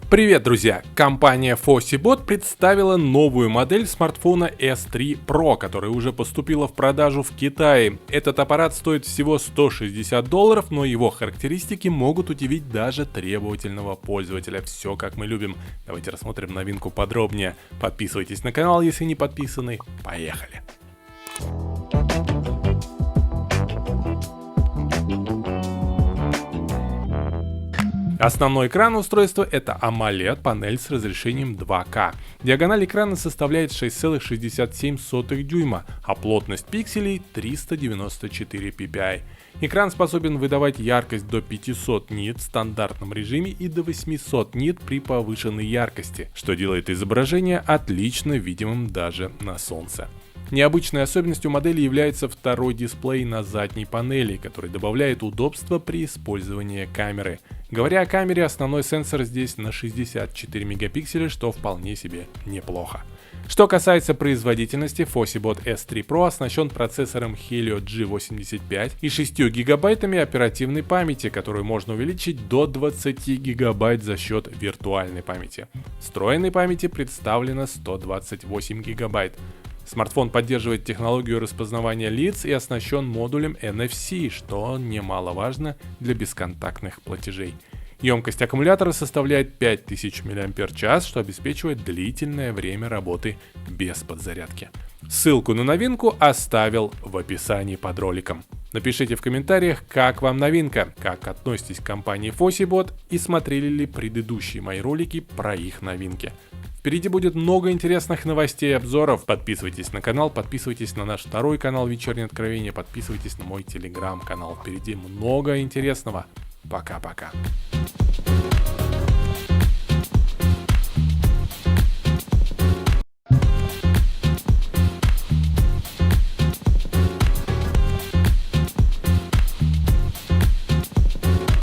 Привет, друзья! Компания FossyBot представила новую модель смартфона S3 Pro, которая уже поступила в продажу в Китае. Этот аппарат стоит всего $160, но его характеристики могут удивить даже требовательного пользователя. Все как мы любим. Давайте рассмотрим новинку подробнее. Подписывайтесь на канал, если не подписаны. Поехали! Основной экран устройства — это AMOLED-панель с разрешением 2К. Диагональ экрана составляет 6,67 дюйма, а плотность пикселей 394 ppi. Экран способен выдавать яркость до 500 нит в стандартном режиме и до 800 нит при повышенной яркости, что делает изображение отлично видимым даже на солнце. Необычной особенностью модели является второй дисплей на задней панели, который добавляет удобства при использовании камеры. Говоря о камере, основной сенсор здесь на 64 мегапикселя, что вполне себе неплохо. Что касается производительности, FossyBot S3 Pro оснащен процессором Helio G85 и 6 гигабайтами оперативной памяти, которую можно увеличить до 20 гигабайт за счет виртуальной памяти. Встроенной памяти представлено 128 гигабайт. Смартфон поддерживает технологию распознавания лиц и оснащен модулем NFC, что немаловажно для бесконтактных платежей. Емкость аккумулятора составляет 5000 мАч, что обеспечивает длительное время работы без подзарядки. Ссылку на новинку оставил в описании под роликом. Напишите в комментариях, как вам новинка, как относитесь к компании FossyBot и смотрели ли предыдущие мои ролики про их новинки. Впереди будет много интересных новостей и обзоров. Подписывайтесь на канал, подписывайтесь на наш второй канал «Вечернее откровение», подписывайтесь на мой телеграм-канал. Впереди много интересного. Пока-пока.